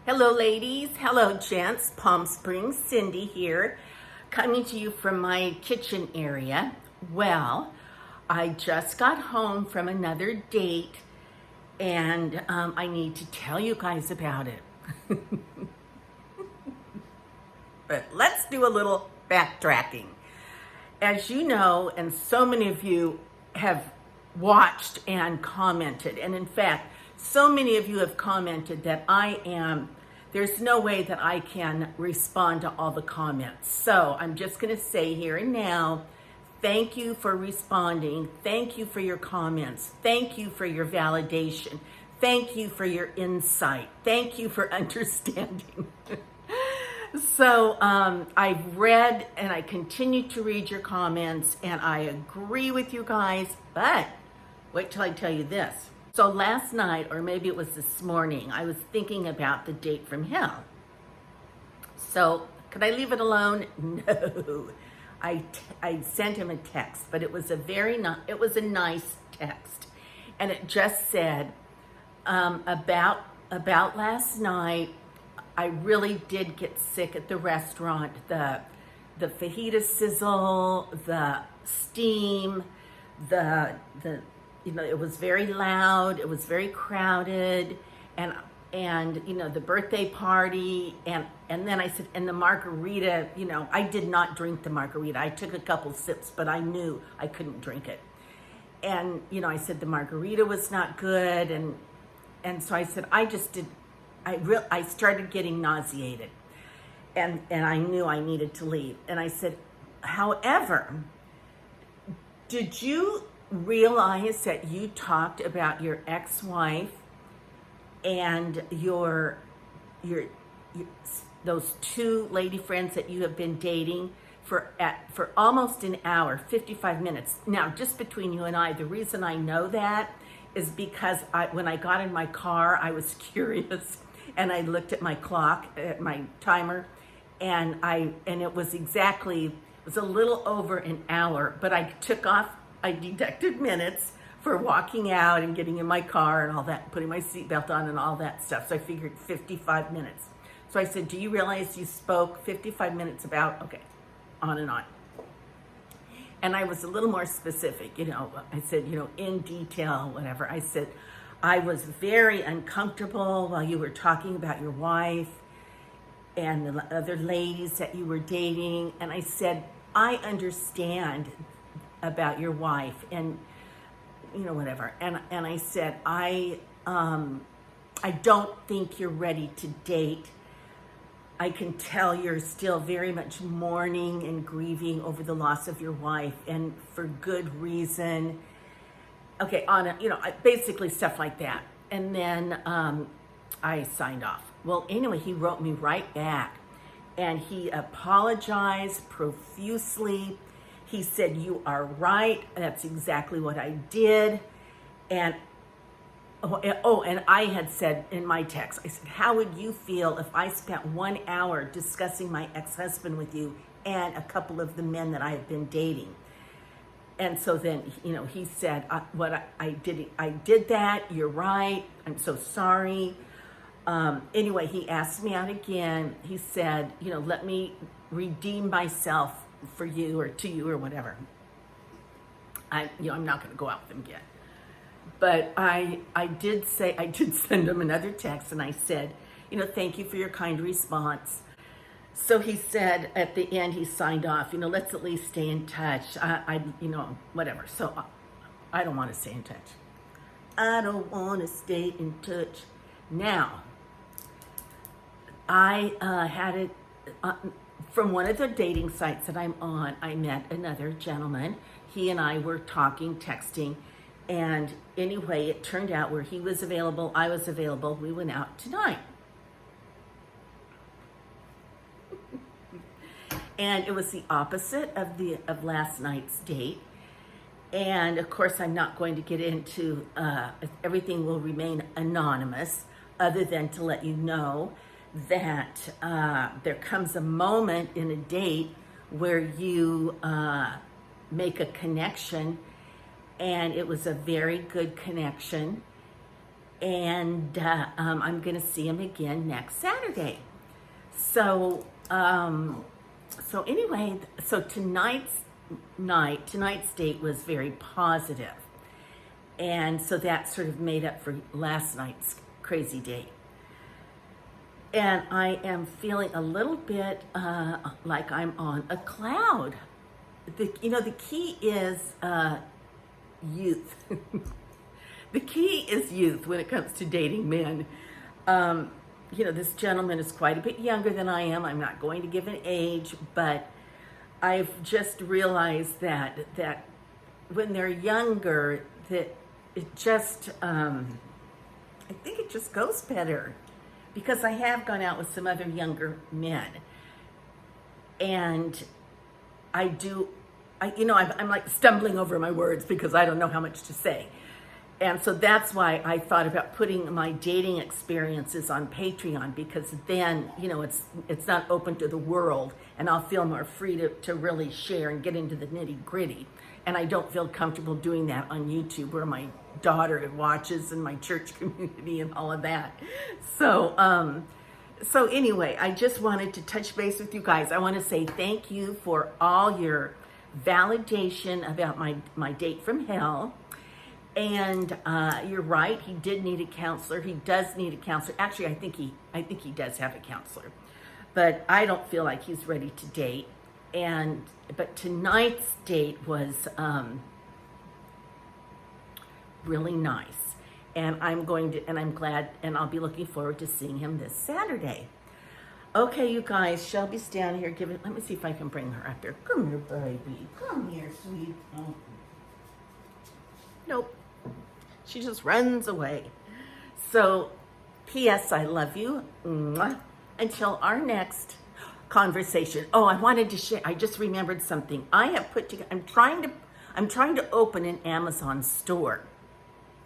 Hello, ladies. Hello, gents. Palm Springs, Cindy here, coming to you from my kitchen area. Well, I just got home from another date, and I need to tell you guys about it. But let's do a little backtracking. As you know, and so many of you have watched and commented, and in fact, so many of you have commented that there's no way that I can respond to all the comments. So I'm just going to say here and now, thank you for responding. Thank you for your comments. Thank you for your validation. Thank you for your insight. Thank you for understanding. So I've read and I continue to read your comments, and I agree with you guys, but wait till I tell you this. So last night, or maybe it was this morning, I was thinking about the date from hell. So could I leave it alone? No. I sent him a text, but it was a nice text, and it just said about last night. I really did get sick at the restaurant. The fajita sizzle, the steam, it was very loud. It was very crowded, and the birthday party, and then I said, and the margarita. I did not drink the margarita. I took a couple sips, but I knew I couldn't drink it. And I said the margarita was not good, and so I said I started getting nauseated, and I knew I needed to leave. And I said, however, did you realize that you talked about your ex-wife and your those two lady friends that you have been dating for almost an hour, 55 minutes? Now, just between you and I, the reason I know that is because when I got in my car, I was curious. And I looked at my clock, at my timer, and it was a little over an hour, but I deducted minutes for walking out and getting in my car and all that, putting my seatbelt on and all that stuff. So I figured 55 minutes. So I said, do you realize you spoke 55 minutes about, okay, on and on. And I was a little more specific, I said, in detail, whatever. I said, I was very uncomfortable while you were talking about your wife and the other ladies that you were dating. And I said, I understand about your wife and, whatever. And I said, I don't think you're ready to date. I can tell you're still very much mourning and grieving over the loss of your wife, and for good reason. Okay, basically stuff like that. And then I signed off. Well, anyway, he wrote me right back, and he apologized profusely. He said, you are right. That's exactly what I did. And and I had said in my text, I said, how would you feel if I spent 1 hour discussing my ex-husband with you and a couple of the men that I have been dating? And so then, he said, I did that. You're right. I'm so sorry. Anyway, he asked me out again. He said, let me redeem myself for you or to you or whatever. I'm not going to go out with him again. But I did send him another text, and I said, thank you for your kind response. So he said at the end, he signed off, let's at least stay in touch. Whatever. So I don't want to stay in touch. I don't want to stay in touch. Now, I had it from one of the dating sites that I'm on. I met another gentleman. He and I were talking, texting. And anyway, it turned out where he was available, I was available. We went out tonight. And it was the opposite of last night's date. And of course, I'm not going to get into, everything will remain anonymous, other than to let you know that there comes a moment in a date where you make a connection, and it was a very good connection. and I'm going to see him again next Saturday. So, anyway, so tonight's date was very positive. And so that sort of made up for last night's crazy date. And I am feeling a little bit like I'm on a cloud. The key is youth. The key is youth when it comes to dating men. This gentleman is quite a bit younger than I am. I'm not going to give an age, but I've just realized that when they're younger, that it just, I think it just goes better, because I have gone out with some other younger men, and I'm like stumbling over my words because I don't know how much to say. And so that's why I thought about putting my dating experiences on Patreon, because then, it's not open to the world, and I'll feel more free to really share and get into the nitty gritty. And I don't feel comfortable doing that on YouTube, where my daughter watches and my church community and all of that. So anyway, I just wanted to touch base with you guys. I want to say thank you for all your validation about my date from hell. And you're right, he did need a counselor. He does need a counselor. Actually, I think he does have a counselor, but I don't feel like he's ready to date. But tonight's date was really nice, and I'm glad, and I'll be looking forward to seeing him this Saturday. Okay, you guys, Shelby's down here let me see if I can bring her up here. Come here, baby. Come here, sweet. Oh. Nope. She just runs away. So, P.S. I love you. Mwah. Until our next conversation. Oh, I wanted to share. I just remembered something. I have put together. I'm trying to open an Amazon store.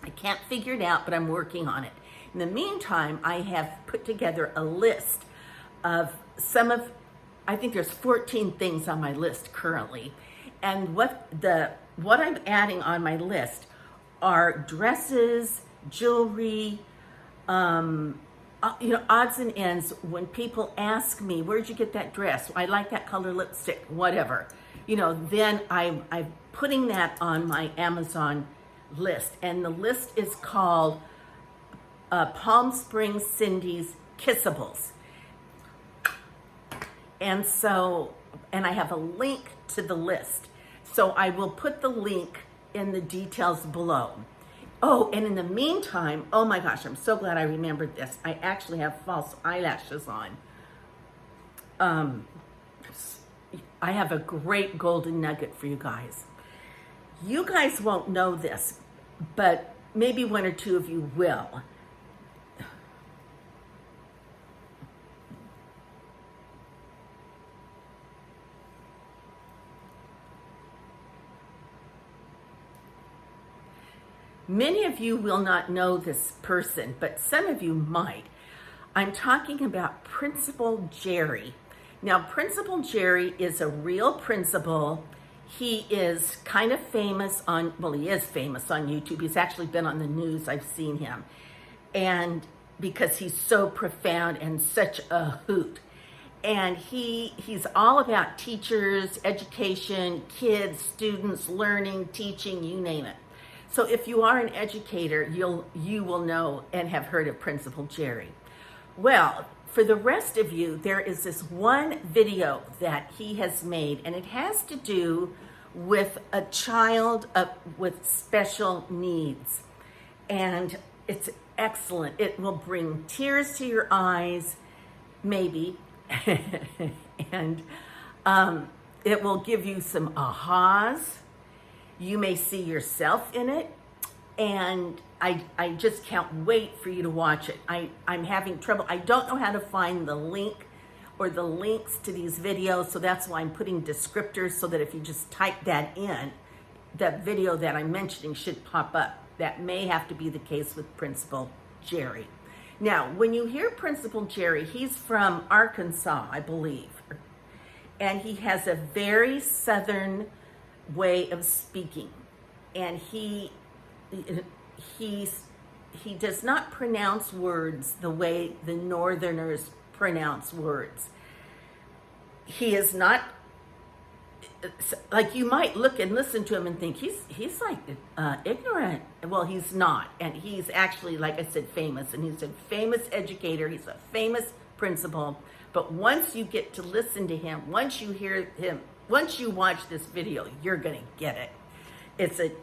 I can't figure it out, but I'm working on it. In the meantime, I have put together a list of I think there's 14 things on my list currently. And what I'm adding on my list are dresses, jewelry, odds and ends. When people ask me, where'd you get that dress? I like that color lipstick, whatever. Then I'm putting that on my Amazon list. And the list is called Palm Springs Cindy's Kissables. And I have a link to the list. So I will put the link in the details below. Oh, and in the meantime, oh my gosh, I'm so glad I remembered this. I actually have false eyelashes on. I have a great golden nugget for you guys. You guys won't know this, but maybe one or two of you will. Many of you will not know this person, but some of you might. I'm talking about Principal Jerry. Now, Principal Jerry is a real principal. He is kind of famous he is famous on YouTube. He's actually been on the news. I've seen him. And because he's so profound and such a hoot. And he's all about teachers, education, kids, students, learning, teaching, you name it. So if you are an educator, you will know and have heard of Principal Jerry. Well, for the rest of you, there is this one video that he has made, and it has to do with a child with special needs. And it's excellent. It will bring tears to your eyes, maybe, and it will give you some ahas. You may see yourself in it, and I just can't wait for you to watch it. I'm having trouble. I don't know how to find the link or the links to these videos, so that's why I'm putting descriptors so that if you just type that in, that video that I'm mentioning should pop up. That may have to be the case with Principal Jerry. Now, when you hear Principal Jerry, he's from Arkansas, I believe, and he has a very Southern way of speaking, and he he does not pronounce words the way the Northerners pronounce words. He is not, like, you might look and listen to him and think he's like ignorant. Well, he's not, and he's actually, like I said, famous, and he's a famous educator. He's a famous principal. But once you get to listen to him, once you hear him, once you watch this video, you're gonna get it.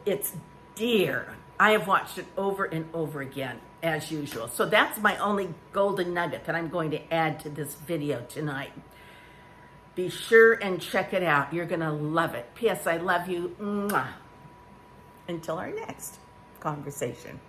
It's dear. I have watched it over and over again, as usual. So that's my only golden nugget that I'm going to add to this video tonight. Be sure and check it out. You're going to love it. P.S. I love you. Mwah. Until our next conversation.